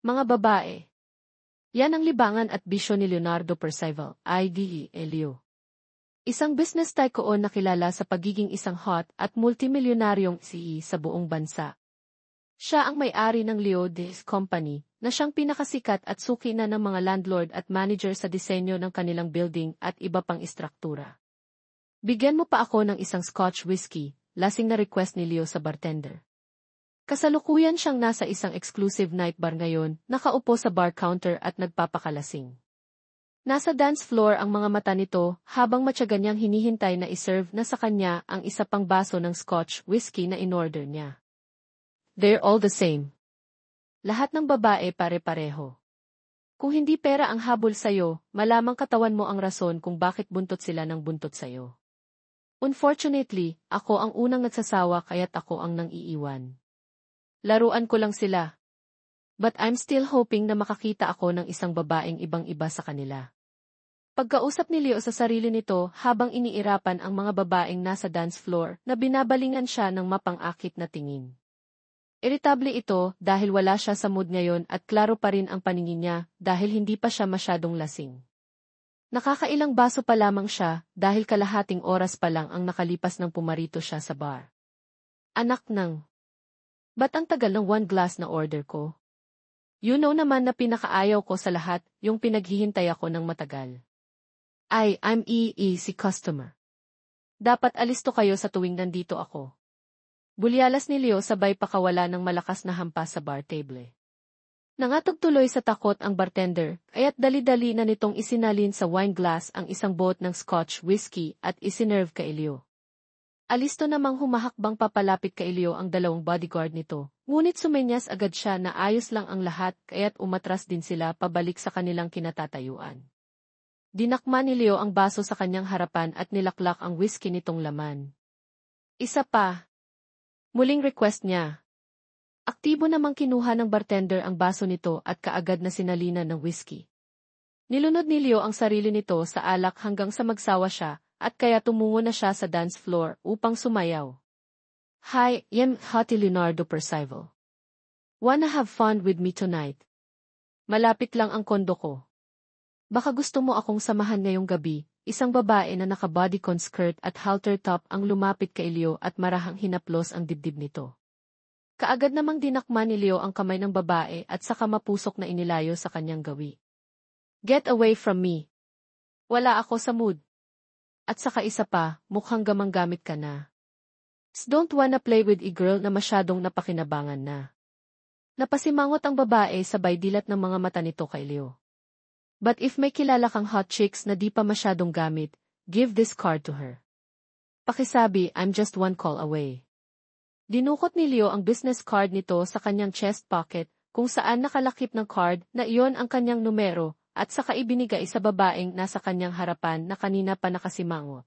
Mga babae. Yan ang libangan at bisyo ni Leonardo Percival, i.e. Leo. Isang business tycoon na kilala sa pagiging isang hot at multimilyonaryong CEO sa buong bansa. Siya ang may-ari ng Leo Des Company, na siyang pinakasikat at suki na ng mga landlord at manager sa disenyo ng kanilang building at iba pang istruktura. Bigyan mo pa ako ng isang Scotch whiskey, lasing na request ni Leo sa bartender. Kasalukuyan siyang nasa isang exclusive night bar ngayon, nakaupo sa bar counter at nagpapakalasing. Nasa dance floor ang mga mata nito habang matyaga niyang hinihintay na iserve na sa kanya ang isa pang baso ng Scotch whiskey na inorder niya. They're all the same. Lahat ng babae pare-pareho. Kung hindi pera ang habol sayo, malamang katawan mo ang rason kung bakit buntot sila ng buntot sayo. Unfortunately, ako ang unang nagsasawa kaya't ako ang nang iiwan. Laruan ko lang sila. But I'm still hoping na makakita ako ng isang babaeng ibang-iba sa kanila. Pagkausap ni Leo sa sarili nito habang iniirapan ang mga babaeng nasa dance floor na binabalingan siya ng mapang-akit na tingin. Iritable ito dahil wala siya sa mood ngayon at klaro pa rin ang paningin niya dahil hindi pa siya masyadong lasing. Nakakailang baso pa lamang siya dahil kalahating oras pa lang ang nakalipas nang pumarito siya sa bar. Anak ng... Ba't ang tagal ng 1 glass na order ko? You know naman na pinakaayaw ko sa lahat, yung pinaghihintay ako ng matagal. I'm easy customer. Dapat alisto kayo sa tuwing nandito ako. Bulyalas ni Leo sabay pakawala ng malakas na hampas sa bar table. Nangatog tuloy sa takot ang bartender, kaya't dali-dali na nitong isinalin sa wine glass ang isang bote ng Scotch whiskey at isinerve kay Leo. Alisto namang humahakbang papalapit kay Leo ang dalawang bodyguard nito, ngunit sumenyas agad siya na ayos lang ang lahat kaya't umatras din sila pabalik sa kanilang kinatatayuan. Dinakma ni Leo ang baso sa kanyang harapan at nilaklak ang whiskey nitong laman. Isa pa. Muling request niya. Aktibo namang kinuha ng bartender ang baso nito at kaagad na sinalinan ng whiskey. Nilunod ni Leo ang sarili nito sa alak hanggang sa magsawa siya at kaya tumungo na siya sa dance floor upang sumayaw. Hi, I'm Hottie Leonardo Percival. Wanna have fun with me tonight? Malapit lang ang kondo ko. Baka gusto mo akong samahan ngayong gabi. Isang babae na naka-bodycon skirt at halter top ang lumapit kay Leo at marahang hinaplos ang dibdib nito. Kaagad namang dinakma ni Leo ang kamay ng babae at saka mapusok na inilayo sa kanyang gawi. Get away from me. Wala ako sa mood. At saka isa pa, mukhang gamang-gamit ka na. Don't wanna play with a girl na masyadong napakinabangan na. Napasimangot ang babae sabay dilat ng mga mata nito kay Leo. But if may kilala kang hot chicks na di pa masyadong gamit, give this card to her. Pakisabi, I'm just 1 call away. Dinukot ni Leo ang business card nito sa kanyang chest pocket, kung saan nakalakip ng card na iyon ang kanyang numero, at saka ibinigay sa babaeng nasa kanyang harapan na kanina pa nakasimangot.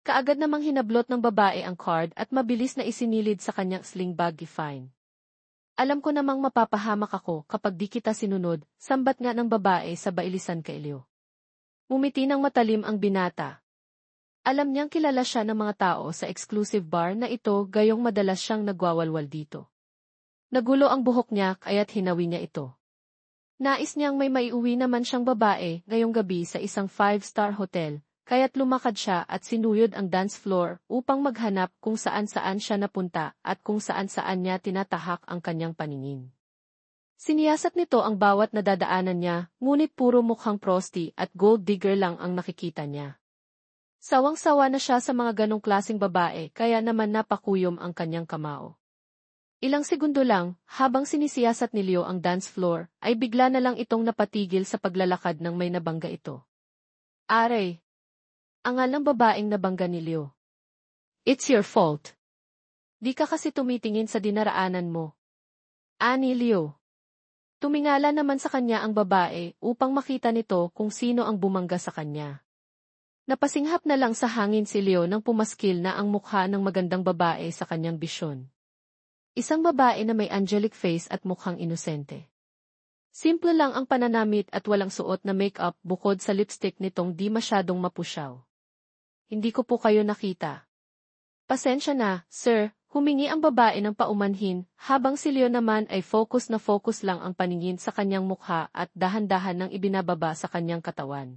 Kaagad namang hinablot ng babae ang card at mabilis na isinilid sa kanyang sling bag fine. Alam ko namang mapapahamak ako kapag di kita sinunod, sambat nga ng babae sa bailisan kay Leo. Umiti ng matalim ang binata. Alam niyang kilala siya ng mga tao sa exclusive bar na ito gayong madalas siyang nagwawalwal dito. Nagulo ang buhok niya kaya't hinawi niya ito. Nais niyang may maiuwi naman siyang babae ngayong gabi sa isang 5-star hotel, kaya't lumakad siya at sinuyod ang dance floor upang maghanap kung saan-saan siya napunta at kung saan-saan niya tinatahak ang kanyang paningin. Siniyasat nito ang bawat nadadaanan niya, ngunit puro mukhang prosti at gold digger lang ang nakikita niya. Sawang-sawa na siya sa mga ganong klaseng babae kaya naman napakuyom ang kanyang kamao. Ilang segundo lang, habang sinisiyasat ni Leo ang dance floor, ay bigla na lang itong napatigil sa paglalakad ng may nabangga ito. Aray! Angal ng babaeng nabangga ni Leo. It's your fault. Di ka kasi tumitingin sa dinaraanan mo. Ani Leo. Tumingala naman sa kanya ang babae upang makita nito kung sino ang bumangga sa kanya. Napasinghap na lang sa hangin si Leo nang pumaskil na ang mukha ng magandang babae sa kanyang bisyon. Isang babae na may angelic face at mukhang inosente. Simple lang ang pananamit at walang suot na make-up bukod sa lipstick nitong di masyadong mapusyaw. Hindi ko po kayo nakita. Pasensya na, sir, Humingi ang babae ng paumanhin, habang si Leo naman ay focus na focus lang ang paningin sa kanyang mukha at dahan-dahan nang ibinababa sa kanyang katawan.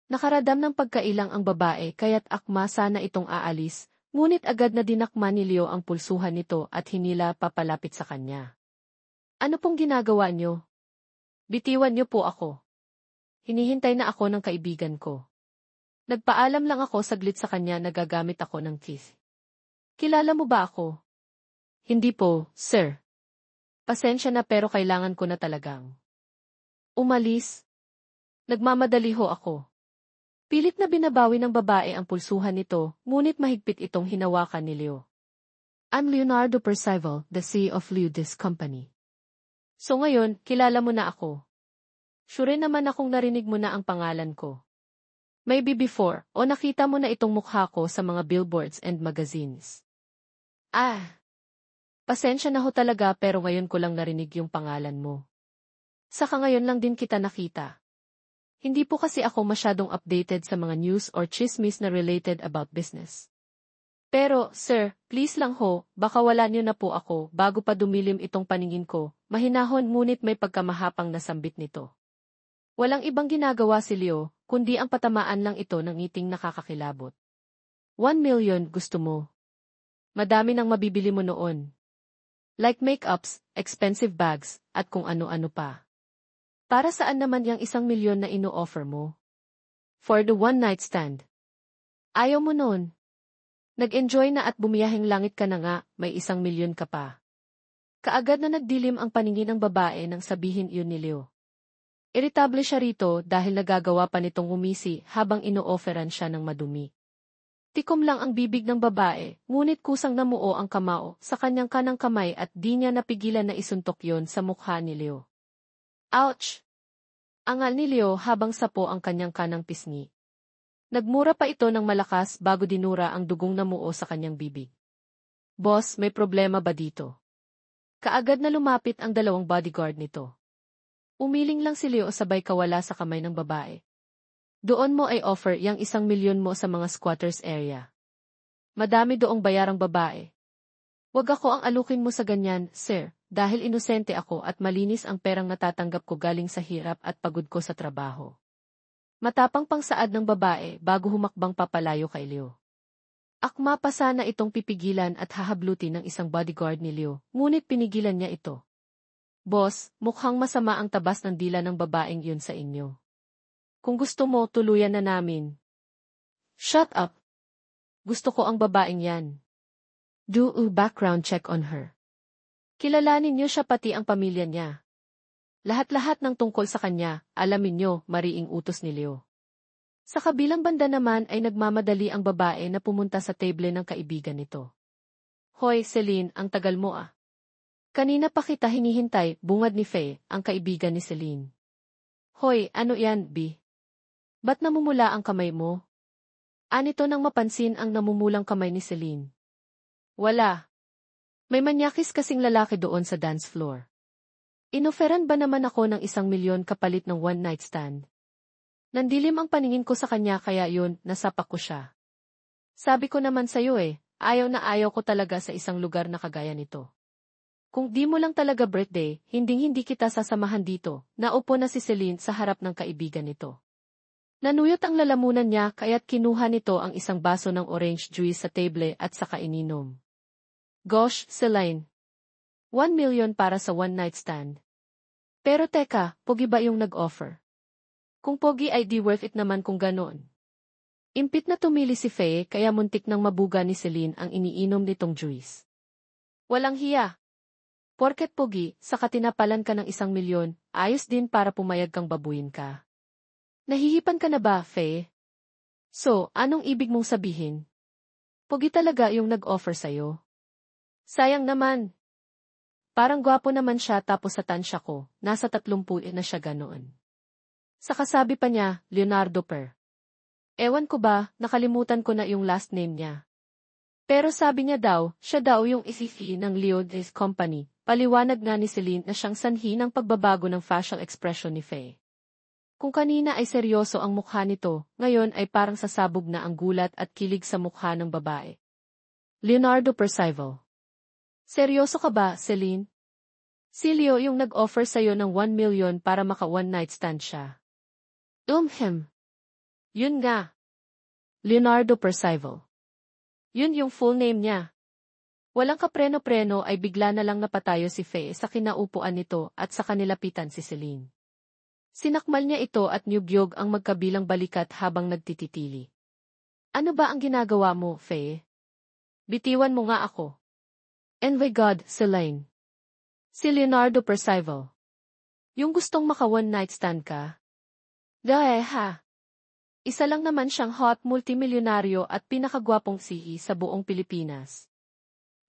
Nakaradam ng pagkailang ang babae kaya't akma sana itong aalis, ngunit agad na dinakma ni Leo ang pulsuhan nito at hinila papalapit sa kanya. Ano pong ginagawa niyo? Bitiwan niyo po ako. Hinihintay na ako ng kaibigan ko. Nagpaalam lang ako saglit sa kanya na gagamit ako ng teeth. Kilala mo ba ako? Hindi po, sir. Pasensya na pero kailangan ko na talagang umalis. Nagmamadali ho ako. Pilit na binabawi ng babae ang pulsuhan nito, ngunit mahigpit itong hinawakan ni Leo. I'm Leonardo Percival, the CEO of Leodis Company. So ngayon, kilala mo na ako. Sure naman akong narinig mo na ang pangalan ko. Maybe before, o nakita mo na itong mukha ko sa mga billboards and magazines. Pasensya na ho talaga pero ngayon ko lang narinig yung pangalan mo. Saka ngayon lang din kita nakita. Hindi po kasi ako masyadong updated sa mga news or chismis na related about business. Pero, sir, please lang ho, baka wala niyo na po ako bago pa dumilim itong paningin ko, mahinahon ngunit may pagkamahapang na sambit nito. Walang ibang ginagawa si Leo, kundi ang patamaan lang ito ng ngiting nakakakilabot. 1 million gusto mo. Madami nang mabibili mo noon. Like makeups, expensive bags, at kung ano-ano pa. Para saan naman yung 1 milyon na ino-offer mo? For the one night stand. Ayaw mo noon. Nag-enjoy na at bumiyaheng langit ka na nga, may 1 milyon ka pa. Kaagad na nagdilim ang paningin ng babae nang sabihin iyon ni Leo. Iritable siya rito dahil nagagawa pa nitong umisi habang ino-offeran siya ng madumi. Tikom lang ang bibig ng babae, ngunit kusang namuo ang kamao sa kanyang kanang kamay at di niya napigilan na isuntok yon sa mukha ni Leo. Ouch! Angal ni Leo habang sapo ang kanyang kanang pisngi. Nagmura pa ito ng malakas bago dinura ang dugong namuo sa kanyang bibig. Boss, may problema ba dito? Kaagad na lumapit ang 2 bodyguard nito. Umiling lang si Leo sabay kawala sa kamay ng babae. Doon mo ay offer yang 1 milyon mo sa mga squatters area. Madami doong bayarang babae. Wag ako ang alukin mo sa ganyan, sir, dahil inosente ako at malinis ang perang natatanggap ko galing sa hirap at pagod ko sa trabaho. Matapang pang saad ng babae bago humakbang papalayo kay Leo. Akma pa sana itong pipigilan at hahablutin ng isang bodyguard ni Leo, ngunit pinigilan niya ito. Boss, mukhang masama ang tabas ng dila ng babaeng yun sa inyo. Kung gusto mo, tuluyan na namin. Shut up! Gusto ko ang babaeng yan. Do a background check on her. Kilalanin niyo siya pati ang pamilya niya. Lahat-lahat ng tungkol sa kanya, alamin niyo, mariing utos ni Leo. Sa kabilang banda naman ay nagmamadali ang babae na pumunta sa table ng kaibigan nito. Hoy, Celine, ang tagal mo ah. Kanina pa kita hinihintay, bungad ni Faye, ang kaibigan ni Celine. Hoy, ano yan, B? Ba't namumula ang kamay mo? Anito nang mapansin ang namumulang kamay ni Celine. Wala. May manyakis kasing lalaki doon sa dance floor. Inoferan ba naman ako ng 1 milyon kapalit ng one night stand? Nandilim ang paningin ko sa kanya kaya yun, nasapak ko siya. Sabi ko naman sa'yo ayaw na ayaw ko talaga sa isang lugar na kagaya nito. Kung di mo lang talaga birthday, hinding-hindi kita sasamahan dito, naupo na si Celine sa harap ng kaibigan nito. Nanuyot ang lalamunan niya kaya't kinuha nito ang 1 baso ng orange juice sa table at saka ininom. Gosh, Celine. 1 million para sa one night stand. Pero teka, pogi ba yung nag-offer? Kung pogi ay di worth it naman kung ganon. Impit na tumili si Faye kaya muntik nang mabuga ni Celine ang iniinom nitong juice. Walang hiya. Porket pogi, saka tinapalan ka ng 1 milyon, ayos din para pumayag kang babuin ka. Nahihipan ka na ba, Faye? So, anong ibig mong sabihin? Pogi talaga yung nag-offer sa'yo. Sayang naman. Parang gwapo naman siya tapos sa tansya ko, nasa 30 na siya ganoon. Saka sabi pa niya, Leonardo Per. Ewan ko ba, nakalimutan ko na yung last name niya. Pero sabi niya daw, siya daw yung isifi ng Leodis Company, paliwanag nga ni Celine na siyang sanhi ng pagbabago ng facial expression ni Faye. Kung kanina ay seryoso ang mukha nito, ngayon ay parang sasabog na ang gulat at kilig sa mukha ng babae. Leonardo Percival. Seryoso ka ba, Celine? Si Leo yung nag-offer sa'yo ng 1 million para maka one night stand siya. Him. Yun nga. Leonardo Percival. Yun yung full name niya. Walang kapreno-preno ay bigla na lang napatayo si Faye sa kinaupuan nito at sa kanilapitan si Celine. Sinakmal niya ito at nyugyog ang magkabilang balikat habang nagtititili. Ano ba ang ginagawa mo, Faye? Bitiwan mo nga ako. And by God, Celine. Si Leonardo Percival. Yung gustong maka one night stand ka? Ha? Isa lang naman siyang hot multimilyonaryo at pinakagwapong sihi sa buong Pilipinas.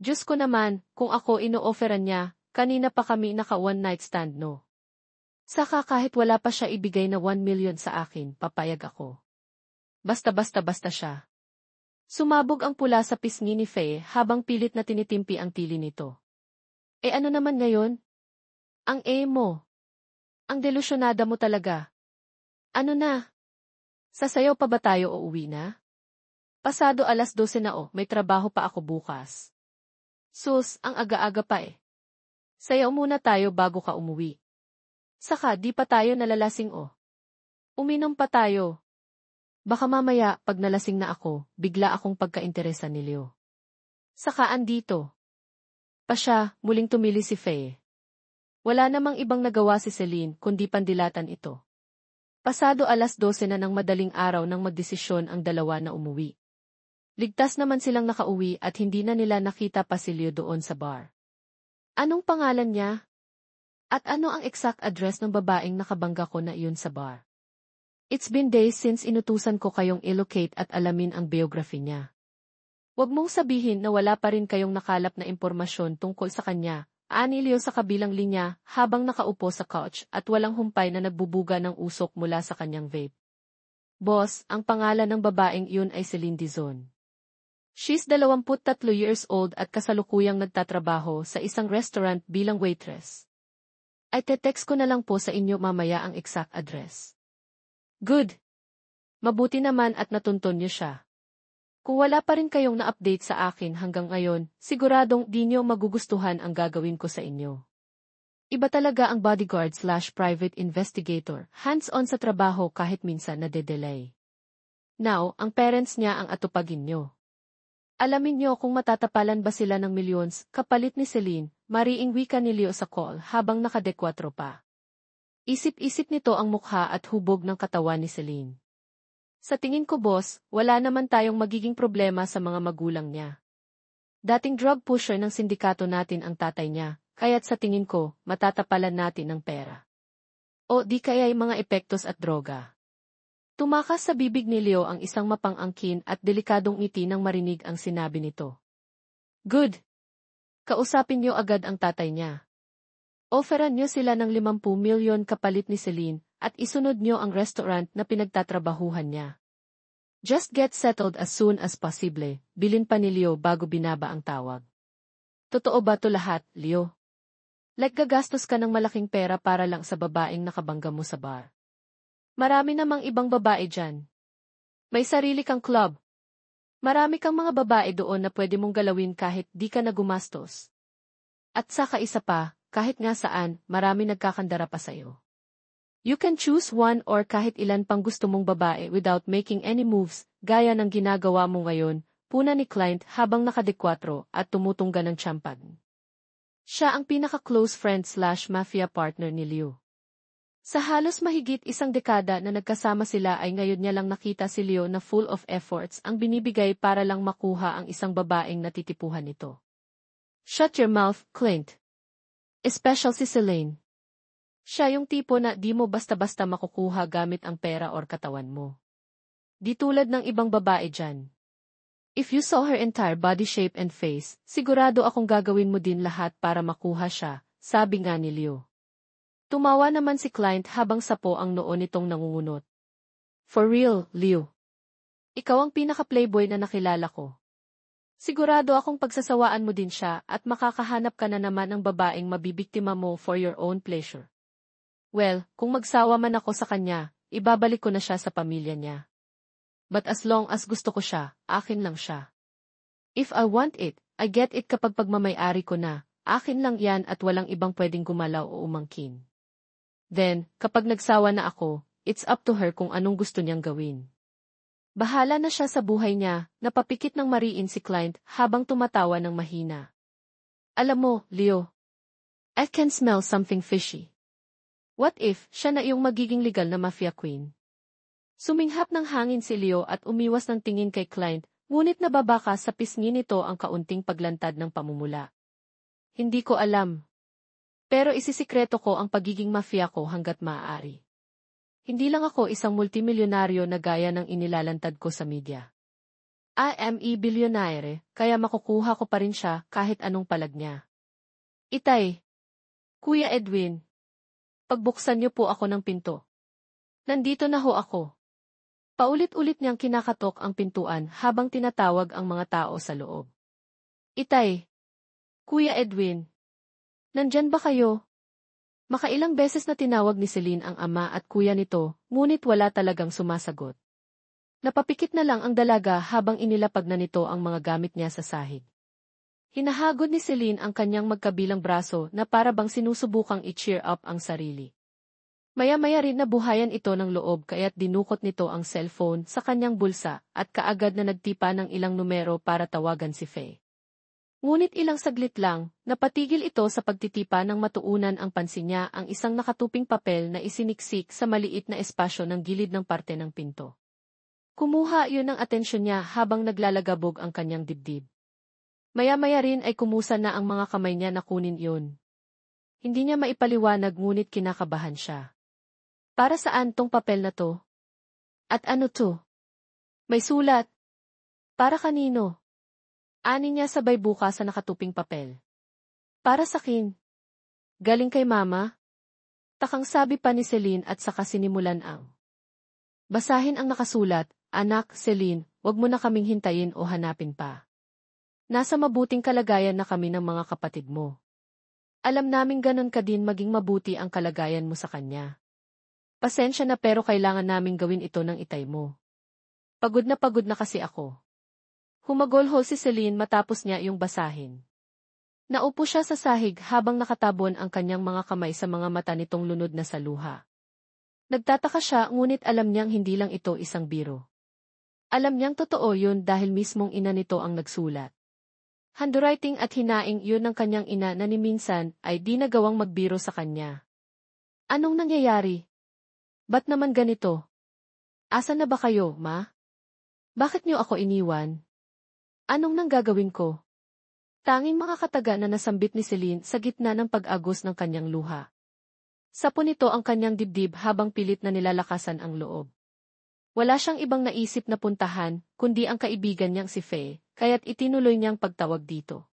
Diyos ko naman, kung ako ino-offeran niya, kanina pa kami naka one night stand no. Saka kahit wala pa siya ibigay na 1 million sa akin, papayag ako. Basta siya. Sumabog ang pula sa pisngi ni Faye habang pilit na tinitimpi ang tili nito. Ano naman ngayon? Ang mo. Ang delusyonada mo talaga. Ano na? Sasayaw pa ba tayo o uwi na? Pasado 12:00 na may trabaho pa ako bukas. Sus, ang aga-aga pa Sayaw muna tayo bago ka umuwi. Saka di pa tayo nalalasing Uminom pa tayo. Baka mamaya, pag nalasing na ako, bigla akong pagkainteresan ni Leo. Saka andito. Pa siya, muling tumili si Faye. Wala namang ibang nagawa si Celine kundi pandilatan ito. Pasado 12:00 na ng madaling araw nang magdesisyon ang dalawa na umuwi. Ligtas naman silang nakauwi at hindi na nila nakita pa si Leo doon sa bar. Anong pangalan niya? At ano ang exact address ng babaeng nakabangga ko na iyon sa bar? It's been days since inutusan ko kayong i-locate at alamin ang biography niya. Huwag mong sabihin na wala pa rin kayong nakalap na impormasyon tungkol sa kanya, ani Leo sa kabilang linya habang nakaupo sa couch at walang humpay na nagbubuga ng usok mula sa kanyang vape. Boss, ang pangalan ng babaeng iyon ay Celine Dizon. She's 23 years old at kasalukuyang nagtatrabaho sa isang restaurant bilang waitress. Ay te-text ko na lang po sa inyo mamaya ang exact address. Good. Mabuti naman at natunton niyo siya. Kung wala pa rin kayong na-update sa akin hanggang ngayon, siguradong di niyo magugustuhan ang gagawin ko sa inyo. Iba talaga ang bodyguard/private investigator, hands-on sa trabaho kahit minsan nade-delay. Now, ang parents niya ang atupagin niyo. Alamin niyo kung matatapalan ba sila ng millions, kapalit ni Celine, mariing wika ni Leo sa call habang nakadekwatro pa. Isip-isip nito ang mukha at hubog ng katawan ni Celine. Sa tingin ko boss, wala naman tayong magiging problema sa mga magulang niya. Dating drug pusher ng sindikato natin ang tatay niya, kaya't sa tingin ko, matatapalan natin ng pera. O di kaya'y mga epektos at droga. Tumakas sa bibig ni Leo ang isang mapang-angkin at delikadong ngiti nang marinig ang sinabi nito. Good. Kausapin niyo agad ang tatay niya. Offeran niyo sila ng 50 milyon kapalit ni Celine at isunod niyo ang restaurant na pinagtatrabahuhan niya. Just get settled as soon as possible, bilin pa ni Leo bago binaba ang tawag. Totoo ba to lahat, Leo? Like gagastos ka ng malaking pera para lang sa babaeng nakabangga mo sa bar. Marami namang ibang babae dyan. May sarili kang club. Marami kang mga babae doon na pwede mong galawin kahit di ka na gumastos. At saka isa pa, kahit nga saan, marami nagkakandara pa sa'yo. You can choose one or kahit ilan pang gusto mong babae without making any moves, gaya ng ginagawa mo ngayon, puna ni client habang nakadekwatro at tumutungga ng tsampag. Siya ang pinaka-close friend/mafia partner ni Leo. Sa halos mahigit isang dekada na nagkasama sila ay ngayon niya lang nakita si Leo na full of efforts ang binibigay para lang makuha ang isang babaeng natitipuhan nito. Shut your mouth, Clint. Especially si Celine. Siya yung tipo na di mo basta-basta makukuha gamit ang pera or katawan mo. Di tulad ng ibang babae dyan. If you saw her entire body shape and face, sigurado akong gagawin mo din lahat para makuha siya, sabi nga ni Leo. Tumawa naman si client habang sapo ang noo nitong nangungunot. For real, Leo. Ikaw ang pinaka-playboy na nakilala ko. Sigurado akong pagsasawaan mo din siya at makakahanap ka na naman ng babaeng mabibiktima mo for your own pleasure. Well, kung magsawa man ako sa kanya, ibabalik ko na siya sa pamilya niya. But as long as gusto ko siya, akin lang siya. If I want it, I get it kapag pagmamayari ko na, akin lang yan at walang ibang pwedeng gumalaw o umangkin. Then, kapag nagsawa na ako, it's up to her kung anong gusto niyang gawin. Bahala na siya sa buhay niya, napapikit ng mariin si client habang tumatawa ng mahina. Alam mo, Leo, I can smell something fishy. What if, siya na iyong magiging legal na mafia queen? Suminghap ng hangin si Leo at umiwas ng tingin kay client, ngunit nababaka sa pisngi nito ang kaunting paglantad ng pamumula. Hindi ko alam. Pero isisikreto ko ang pagiging mafia ko hanggat maaari. Hindi lang ako isang multimilyonaryo na gaya ng inilalantad ko sa media. I am a billionaire, kaya makukuha ko pa rin siya kahit anong palag niya. Itay. Kuya Edwin. Pagbuksan niyo po ako ng pinto. Nandito na ho ako. Paulit-ulit niyang kinakatok ang pintuan habang tinatawag ang mga tao sa loob. Itay. Kuya Edwin. Nandyan ba kayo? Makailang beses na tinawag ni Celine ang ama at kuya nito, ngunit wala talagang sumasagot. Napapikit na lang ang dalaga habang inilapag na nito ang mga gamit niya sa sahig. Hinahagod ni Celine ang kanyang magkabilang braso na para bang sinusubukang i-cheer up ang sarili. Maya-maya rin nabuhayan ito ng loob kaya't dinukot nito ang cellphone sa kanyang bulsa at kaagad na nagtipa ng ilang numero para tawagan si Faye. Ngunit ilang saglit lang, napatigil ito sa pagtitipa ng matuunan ang pansin niya ang isang nakatuping papel na isiniksik sa maliit na espasyo ng gilid ng parte ng pinto. Kumuha yun ng atensyon niya habang naglalagabog ang kanyang dibdib. Maya-maya rin ay kumusa na ang mga kamay niya na kunin yun. Hindi niya maipaliwanag ngunit kinakabahan siya. Para saan tong papel na to? At ano to? May sulat. Para kanino? Ani niya sabay buka sa nakatuping papel. Para sakin. Galing kay mama? Takang sabi pa ni Celine at saka sinimulan ang. Basahin ang nakasulat, anak, Celine, wag mo na kaming hintayin o hanapin pa. Nasa mabuting kalagayan na kami ng mga kapatid mo. Alam naming ganon ka din maging mabuti ang kalagayan mo sa kanya. Pasensya na pero kailangan naming gawin ito ng itay mo. Pagod na kasi ako. Humagolhol si Celine matapos niya yung basahin. Naupo siya sa sahig habang nakatabon ang kanyang mga kamay sa mga mata nitong lunod na sa luha. Nagtataka siya ngunit alam niyang hindi lang ito isang biro. Alam niyang totoo yun dahil mismong ina nito ang nagsulat. Handwriting at hinaing yun ng kanyang ina na ni minsan ay di nagawang magbiro sa kanya. Anong nangyayari? Ba't naman ganito? Asan na ba kayo, ma? Bakit niyo ako iniwan? Anong nang gagawin ko? Tanging makakataga na nasambit ni Celine sa gitna ng pag-agos ng kanyang luha. Sapo nito ang kanyang dibdib habang pilit na nilalakasan ang loob. Wala siyang ibang naisip na puntahan, kundi ang kaibigan niyang si Faye, kaya't itinuloy niyang pagtawag dito.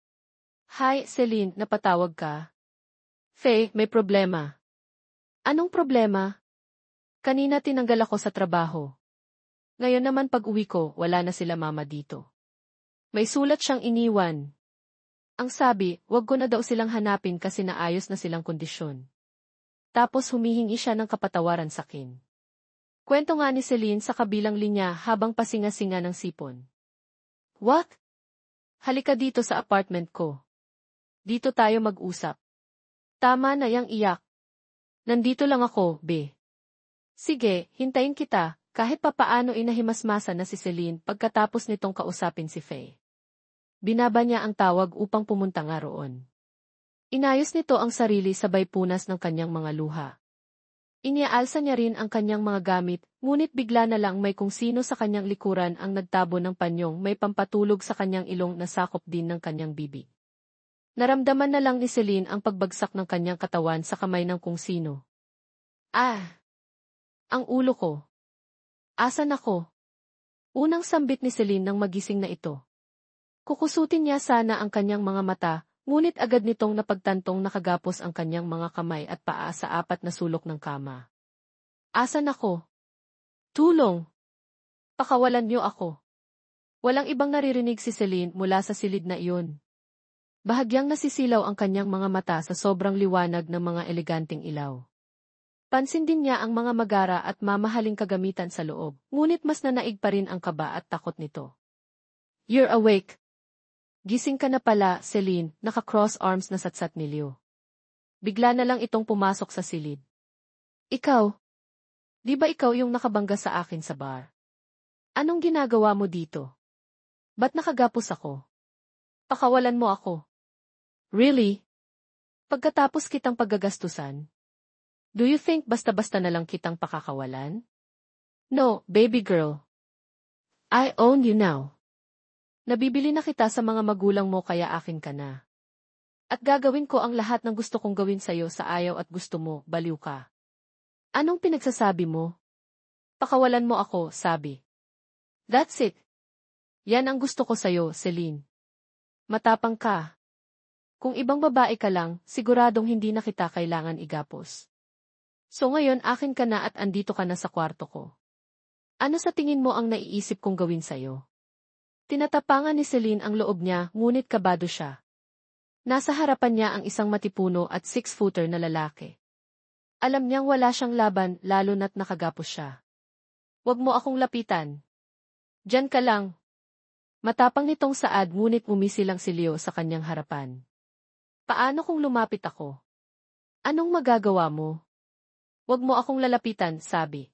Hi, Celine, napatawag ka? Faye, may problema. Anong problema? Kanina tinanggal ako sa trabaho. Ngayon naman pag-uwi ko, wala na sila mama dito. May sulat siyang iniwan. Ang sabi, wag ko na daw silang hanapin kasi naayos na silang kondisyon. Tapos humihingi siya ng kapatawaran sa akin. Kwento nga ni Celine sa kabilang linya habang pasinga-singa ng sipon. What? Halika dito sa apartment ko. Dito tayo mag-usap. Tama na yang iyak. Nandito lang ako, be. Sige, hintayin kita, kahit papaano inahimasmasa na si Celine pagkatapos nitong kausapin si Faye. Binaba niya ang tawag upang pumunta nga roon. Inayos nito ang sarili sabay punas ng kanyang mga luha. Iniaalsa niya rin ang kanyang mga gamit, ngunit bigla na lang may kung sino sa kanyang likuran ang nagtabo ng panyong may pampatulog sa kanyang ilong na sakop din ng kanyang bibig. Naramdaman na lang ni Celine ang pagbagsak ng kanyang katawan sa kamay ng kung sino. Ah! Ang ulo ko. Asan ako? Unang sambit ni Celine nang magising na ito. Kukusutin niya sana ang kanyang mga mata, ngunit agad nitong napagtantong nakagapos ang kanyang mga kamay at paa sa apat na sulok ng kama. Asan ako? Tulong! Pakawalan niyo ako. Walang ibang naririnig si Celine mula sa silid na iyon. Bahagyang nasisilaw ang kanyang mga mata sa sobrang liwanag ng mga eleganteng ilaw. Pansin din niya ang mga magara at mamahaling kagamitan sa loob, ngunit mas nanaig pa rin ang kaba at takot nito. You're awake. Gising ka na pala, Celine, naka-cross arms na satsat ni Leo. Bigla na lang itong pumasok sa silid. Ikaw? Di ba ikaw yung nakabangga sa akin sa bar? Anong ginagawa mo dito? Ba't nakagapos ako? Pakawalan mo ako. Really? Pagkatapos kitang paggagastusan? Do you think basta-basta na lang kitang pakakawalan? No, baby girl. I own you now. Nabibili na kita sa mga magulang mo kaya akin ka na. At gagawin ko ang lahat ng gusto kong gawin sa'yo sa ayaw at gusto mo, baliw ka. Anong pinagsasabi mo? Pakawalan mo ako, sabi. That's it. Yan ang gusto ko sa'yo, Celine. Matapang ka. Kung ibang babae ka lang, siguradong hindi na kita kailangan igapos. So ngayon akin ka na at andito ka na sa kwarto ko. Ano sa tingin mo ang naiisip kong gawin sa'yo? Tinatapangan ni Celine ang loob niya, ngunit kabado siya. Nasa harapan niya ang isang matipuno at 6-footer na lalaki. Alam niyang wala siyang laban lalo na't nakagapos siya. Huwag mo akong lapitan. Diyan ka lang. Matapang nitong saad ngunit umisilang si Leo sa kanyang harapan. Paano kung lumapit ako? Anong magagawa mo? Huwag mo akong lalapitan, sabi.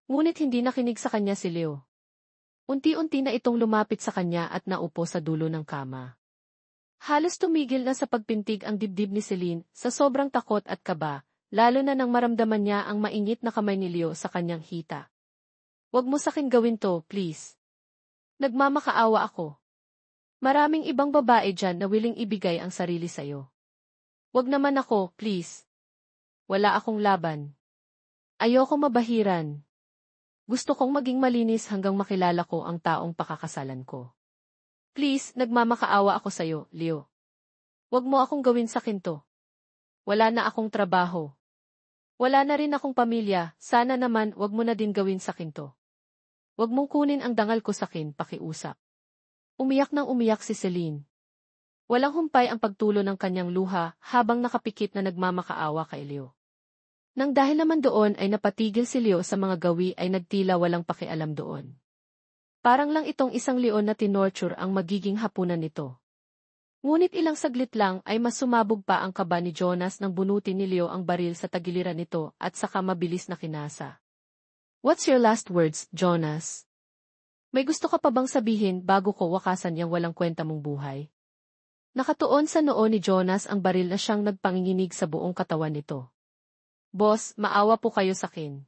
Ngunit hindi nakinig sa kanya si Leo. Unti-unti na itong lumapit sa kanya at naupo sa dulo ng kama. Halos tumigil na sa pagpintig ang dibdib ni Celine sa sobrang takot at kaba, lalo na nang maramdaman niya ang mainit na kamay ni Leo sa kanyang hita. Huwag mo sakin gawin to, please. Nagmamakaawa ako. Maraming ibang babae dyan na willing ibigay ang sarili sa'yo. Huwag naman ako, please. Wala akong laban. Ayoko mabahiran. Gusto kong maging malinis hanggang makilala ko ang taong pakakasalan ko. Please, nagmamakaawa ako sa'yo, Leo. Huwag mo akong gawin sakin to. Wala na akong trabaho. Wala na rin akong pamilya, sana naman wag mo na din gawin sakin to. Wag mong kunin ang dangal ko sakin, pakiusap. Umiyak nang umiyak si Celine. Walang humpay ang pagtulo ng kanyang luha habang nakapikit na nagmamakaawa kay Leo. Nang dahil naman doon ay napatigil si Leo sa mga gawi ay nagtila walang pakialam doon. Parang lang itong isang leon na tinorture ang magiging hapunan nito. Ngunit ilang saglit lang ay mas sumabog pa ang kaba ni Jonas nang bunutin ni Leo ang baril sa tagiliran nito at saka mabilis na kinasa. What's your last words, Jonas? May gusto ka pa bang sabihin bago ko wakasan yang walang kwenta mong buhay? Nakatuon sa noo ni Jonas ang baril na siyang nagpanginginig sa buong katawan nito. Boss, maawa po kayo sakin.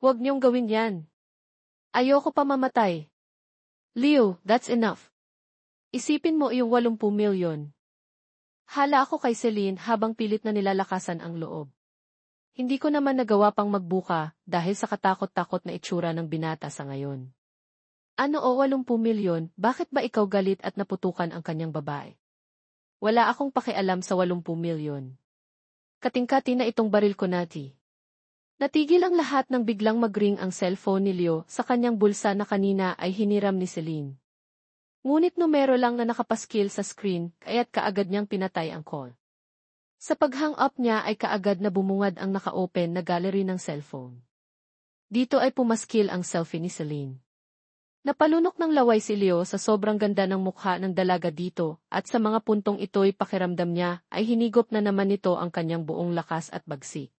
Huwag niyong gawin yan. Ayoko pa mamatay. Leo, that's enough. Isipin mo yung 80 milyon. Hala ako kay Celine habang pilit na nilalakasan ang loob. Hindi ko naman nagawa pang magbuka dahil sa katakot-takot na itsura ng binata sa ngayon. Ano o 80 milyon, bakit ba ikaw galit at naputukan ang kanyang babae? Wala akong pakialam sa 80 milyon. Kating-kati na itong baril ko nati. Natigil ang lahat nang biglang mag-ring ang cellphone ni Leo sa kanyang bulsa na kanina ay hiniram ni Celine. Ngunit numero lang na nakapaskil sa screen kaya't kaagad niyang pinatay ang call. Sa pag-hang up niya ay kaagad na bumungad ang naka-open na gallery ng cellphone. Dito ay pumaskil ang selfie ni Celine. Napalunok ng laway si Leo sa sobrang ganda ng mukha ng dalaga dito at sa mga puntong ito'y pakiramdam niya ay hinigop na naman nito ang kanyang buong lakas at bagsik.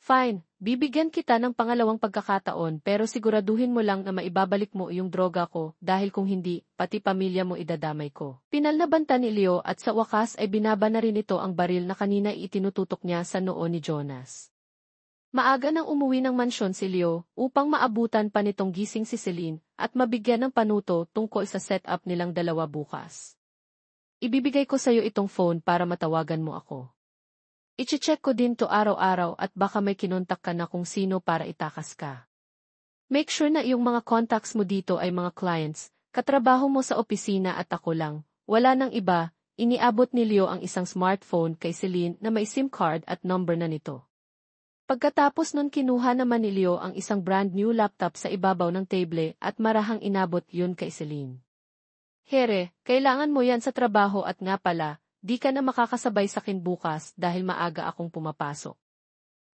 Fine, bibigyan kita ng pangalawang pagkakataon pero siguraduhin mo lang na maibabalik mo yung droga ko dahil kung hindi, pati pamilya mo idadamay ko. Pinal na banta ni Leo at sa wakas ay binaba na rin ito ang baril na kanina itinututok niya sa noo ni Jonas. Maaga nang umuwi ng mansyon si Leo upang maabutan pa nitong gising si Celine at mabigyan ng panuto tungkol sa setup nilang dalawa bukas. Ibibigay ko sa'yo itong phone para matawagan mo ako. I-check ko din to araw-araw at baka may kinontak ka na kung sino para itakas ka. Make sure na yung mga contacts mo dito ay mga clients, katrabaho mo sa opisina at ako lang. Wala nang iba, iniabot ni Leo ang isang smartphone kay Celine na may SIM card at number na nito. Pagkatapos nun kinuha naman ni Leo ang isang brand new laptop sa ibabaw ng table at marahang inabot yun kay Celine. Here, kailangan mo yan sa trabaho at nga pala, di ka na makakasabay sakin bukas dahil maaga akong pumapasok.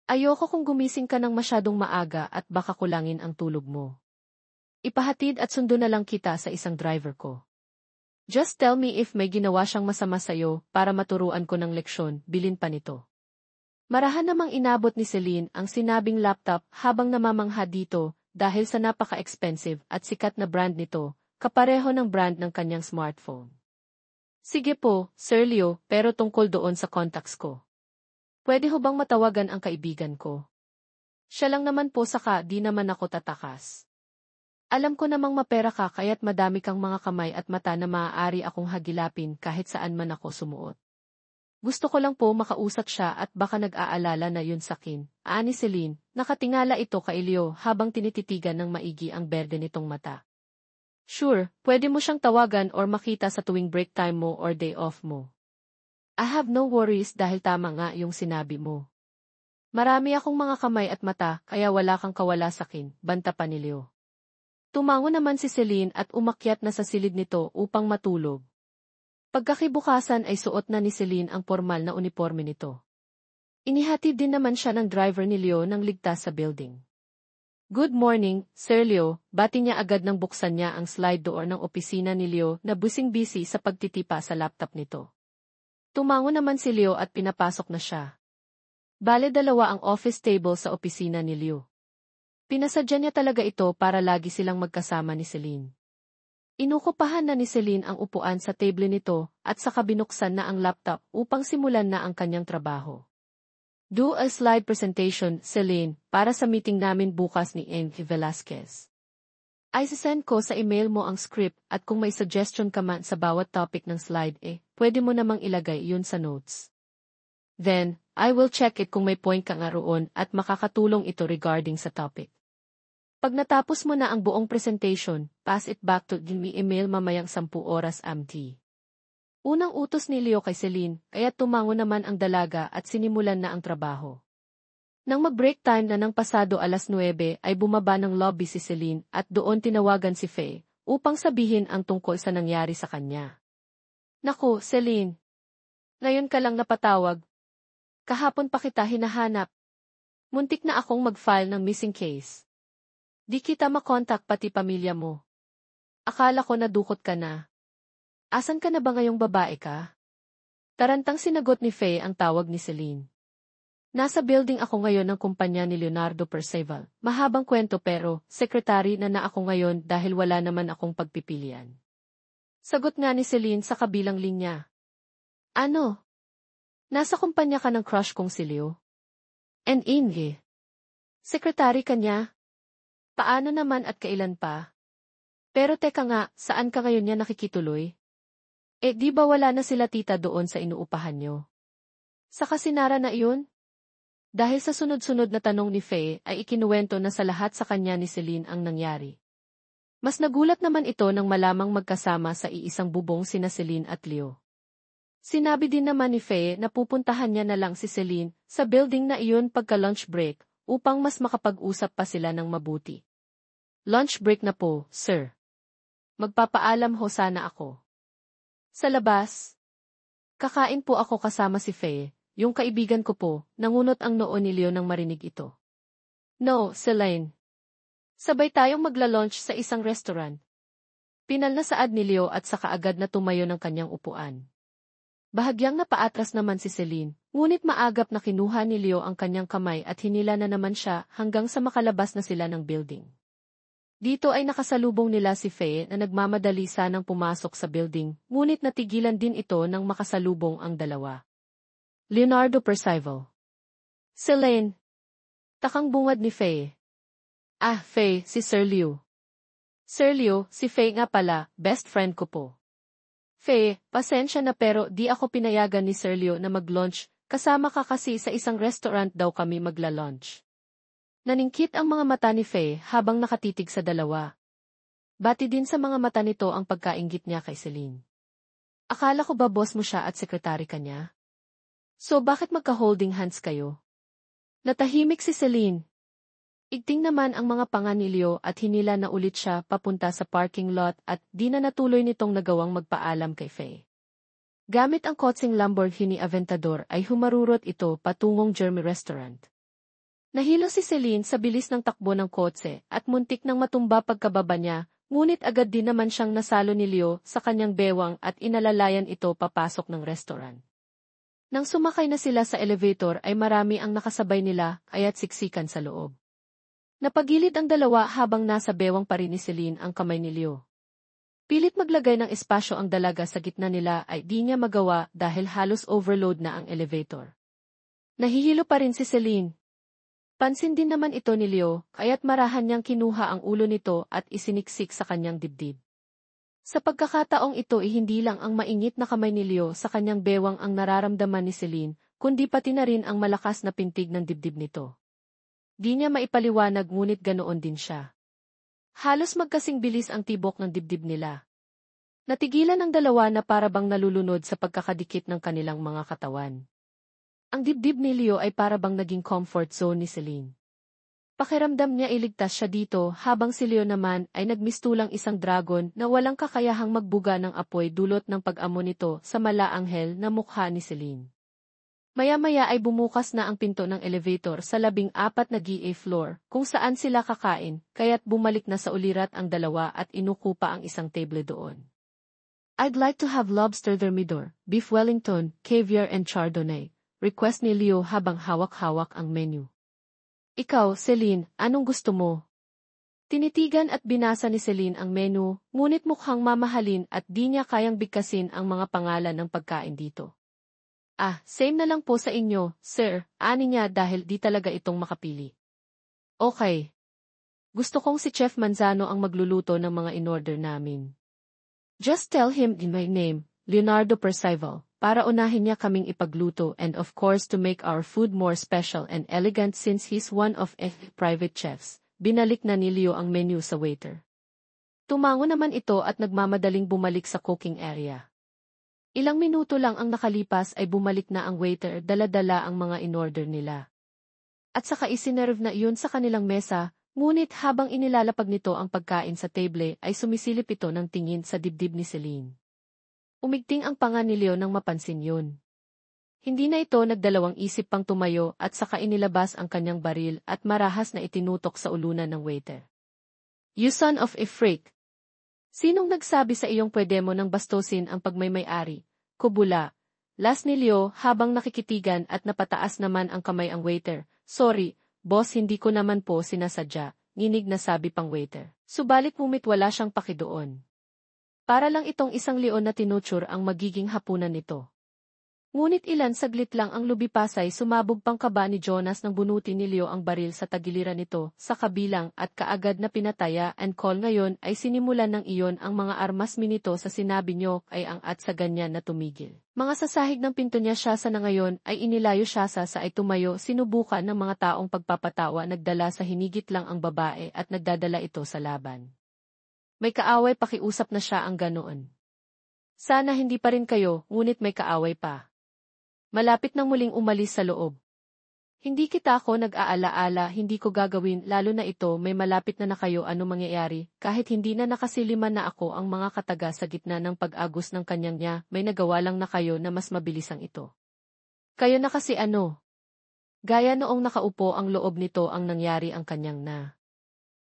Ayoko kung gumising ka ng masyadong maaga at baka kulangin ang tulog mo. Ipahatid at sundo na lang kita sa isang driver ko. Just tell me if may ginawa siyang masama sa'yo para maturuan ko ng leksyon, bilin pa nito. Marahan namang inabot ni Celine ang sinabing laptop habang namamangha dito dahil sa napaka-expensive at sikat na brand nito, kapareho ng brand ng kanyang smartphone. Sige po, Sir Leo, pero tungkol doon sa contacts ko. Pwede ho bang matawagan ang kaibigan ko? Siya lang naman po saka di naman ako tatakas. Alam ko namang mapera ka kaya't madami kang mga kamay at mata na maaari akong hagilapin kahit saan man ako sumuot. Gusto ko lang po makausap siya at baka nag-aalala na yun sakin. Ani Celine, nakatingala ito kay Leo habang tinititigan ng maigi ang berde nitong mata. Sure, pwede mo siyang tawagan or makita sa tuwing break time mo or day off mo. I have no worries dahil tama nga yung sinabi mo. Marami akong mga kamay at mata kaya wala kang kawala sakin, banta pa ni Leo. Tumango naman si Celine at umakyat na sa silid nito upang matulog. Pagkakibukasan ay suot na ni Celine ang formal na uniforme nito. Inihatid din naman siya ng driver ni Leo nang ligtas sa building. Good morning, Sir Leo, bati niya agad nang buksan niya ang slide door ng opisina ni Leo na busy sa pagtitipa sa laptop nito. Tumango naman si Leo at pinapasok na siya. Bale dalawa ang office table sa opisina ni Leo. Pinasadya niya talaga ito para lagi silang magkasama ni Celine. Inukupahan na ni Celine ang upuan sa table nito at saka binuksan na ang laptop upang simulan na ang kanyang trabaho. Do a slide presentation, Celine, para sa meeting namin bukas ni Enki Velasquez. I-send ko sa email mo ang script at kung may suggestion ka man sa bawat topic ng slide pwede mo namang ilagay yun sa notes. Then, I will check it kung may point ka nga roon at makakatulong ito regarding sa topic. Pag natapos mo na ang buong presentation, pass it back to me email mamayang 10 oras MT. Unang utos ni Leo kay Celine, kaya tumango naman ang dalaga at sinimulan na ang trabaho. Nang mag-break time na ng pasado 9:00 ay bumaba ng lobby si Celine at doon tinawagan si Faye upang sabihin ang tungkol sa nangyari sa kanya. Naku, Celine. Ngayon ka lang napatawag. Kahapon pa kita hinahanap. Muntik na akong mag-file ng missing case. Di kita makontak pati pamilya mo. Akala ko nadukot ka na. Asan ka na ba ngayong babae ka? Tarantang sinagot ni Faye ang tawag ni Celine. Nasa building ako ngayon ng kumpanya ni Leonardo Percival. Mahabang kwento pero, secretary na ako ngayon dahil wala naman akong pagpipilian. Sagot nga ni Celine sa kabilang linya. Ano? Nasa kumpanya ka ng crush kong si Leo? And Inge. Secretary ka niya? Paano naman at kailan pa? Pero teka nga, saan ka ngayon niya nakikituloy? Di ba wala na sila tita doon sa inuupahan niyo? Saka sinara na iyon? Dahil sa sunod-sunod na tanong ni Faye ay ikinuwento na sa lahat sa kanya ni Celine ang nangyari. Mas nagulat naman ito nang malamang magkasama sa iisang bubong sina Celine at Leo. Sinabi din naman ni Faye na pupuntahan niya na lang si Celine sa building na iyon pagka-lunch break upang mas makapag-usap pa sila ng mabuti. Lunch break na po, sir. Magpapaalam ho sana ako. Sa labas. Kakain po ako kasama si Faye, yung kaibigan ko po, nangunot ang noo ni Leo nang marinig ito. No, Celine. Sabay tayong magla-lunch sa isang restaurant. Pinal na saad ni Leo at saka agad na tumayo ng kanyang upuan. Bahagyang napaatras naman si Celine, ngunit maagap na kinuha ni Leo ang kanyang kamay at hinila na naman siya hanggang sa makalabas na sila ng building. Dito ay nakasalubong nila si Faye na nagmamadali sanang pumasok sa building, ngunit natigilan din ito nang makasalubong ang dalawa. Leonardo Percival. Celine. Takang bungad ni Faye. Ah, Faye, si Sir Leo. Sir Leo, si Faye nga pala, best friend ko po. Faye, pasensya na pero di ako pinayagan ni Sir Leo na mag-lunch, kasama ka kasi sa isang restaurant daw kami magla-lunch. Naningkit ang mga mata ni Faye habang nakatitig sa dalawa. Bati din sa mga mata nito ang pagkainggit niya kay Celine. Akala ko ba boss mo siya at sekretary ka niya? So bakit magka-holding hands kayo? Natahimik si Celine. Igting naman ang mga panga ni Leo at hinila na ulit siya papunta sa parking lot at di na natuloy nitong nagawang magpaalam kay Faye. Gamit ang kotseng Lamborghini Aventador ay humarurot ito patungong Jeremy Restaurant. Nahilo si Celine sa bilis ng takbo ng kotse at muntik nang matumba pagkababa niya, Ngunit agad din naman siyang nasalo ni Leo sa kanyang bewang at inalalayan ito papasok ng restaurant. Nang sumakay na sila sa elevator ay marami ang nakasabay nila kaya't siksikan sa loob. Napagilid ang dalawa habang nasa bewang pa rin ni Celine ang kamay ni Leo. Pilit maglagay ng espasyo ang dalaga sa gitna nila ay di niya magawa dahil halos overload na ang elevator. Nahihilo pa rin si Celine. Pansin din naman ito ni Leo kaya't marahan niyang kinuha ang ulo nito at isiniksik sa kanyang dibdib. Sa pagkakataong ito ay hindi lang ang maingit na kamay ni Leo sa kanyang bewang ang nararamdaman ni Celine, kundi pati na rin ang malakas na pintig ng dibdib nito. Di niya maipaliwanag ngunit ganoon din siya. Halos magkasing bilis ang tibok ng dibdib nila. Natigilan ang dalawa na para bang nalulunod sa pagkakadikit ng kanilang mga katawan. Ang dibdib ni Leo ay para bang naging comfort zone ni Celine. Pakiramdam niya iligtas siya dito habang si Leo naman ay nagmistulang isang dragon na walang kakayahang magbuga ng apoy dulot ng pag-amo nito sa malaanghel na mukha ni Celine. Maya-maya ay bumukas na ang pinto ng elevator sa 14 na GA floor kung saan sila kakain kaya't bumalik na sa ulirat ang dalawa at inuko pa ang isang table doon. I'd like to have lobster thermidor, beef Wellington, caviar and chardonnay, request ni Leo habang hawak-hawak ang menu. Ikaw, Celine, anong gusto mo? Tinitigan at binasa ni Celine ang menu, ngunit mukhang mamahalin at di niya kayang bigkasin ang mga pangalan ng pagkain dito. Same na lang po sa inyo, sir, ani niya dahil di talaga itong makapili. Okay. Gusto kong si Chef Manzano ang magluluto ng mga in-order namin. Just tell him in my name, Leonardo Percival, para unahin niya kaming ipagluto and of course to make our food more special and elegant since he's one of private chefs. Binalik na ni Leo ang menu sa waiter. Tumango naman ito at nagmamadaling bumalik sa cooking area. Ilang minuto lang ang nakalipas ay bumalik na ang waiter dala-dala ang mga in-order nila. At saka isinerve na iyon sa kanilang mesa, ngunit habang inilalapag nito ang pagkain sa table ay sumisilip ito ng tingin sa dibdib ni Celine. Umigting ang panga ni Leo nang mapansin yun. Hindi na ito nagdalawang isip pang tumayo at saka inilabas ang kanyang baril at marahas na itinutok sa ulunan ng waiter. You son of a freak! Sinong nagsabi sa iyong pwede mo nang bastusin ang pagmay-may-ari? Kubula. Las ni Leo habang nakikitigan at napataas naman ang kamay ang waiter. Sorry, boss hindi ko naman po sinasadya, nginig na sabi pang waiter. Subalit mumit wala siyang pakidoon. Para lang itong isang leon na tinutsure ang magiging hapunan nito. Ngunit ilan saglit lang ang lubipasay sumabog pang kaba ni Jonas nang bunutin ni Leo ang baril sa tagiliran nito sa kabilang at kaagad na pinataya and call ngayon ay sinimulan ng iyon ang mga armas minito sa sinabi nyo ay ang at sa ganyan na tumigil. Mga sasahig ng pinto niya siya sa na ngayon ay inilayo siya sa ay tumayo sinubukan ng mga taong pagpapatawa nagdala sa hinigit lang ang babae at nagdadala ito sa laban. May kaaway pakiusap na siya ang ganoon. Sana hindi pa rin kayo, ngunit may kaaway pa. Malapit nang muling umalis sa loob. Hindi kita ako nag-aala-ala, hindi ko gagawin, lalo na ito may malapit na kayo ano mangyayari, kahit hindi na nakasiliman na ako ang mga kataga sa gitna ng pag-agos ng kanyang niya, may nagawa lang na kayo na mas mabilisang ito. Kayo na kasi ano? Gaya noong nakaupo ang loob nito ang nangyari ang kanyang na.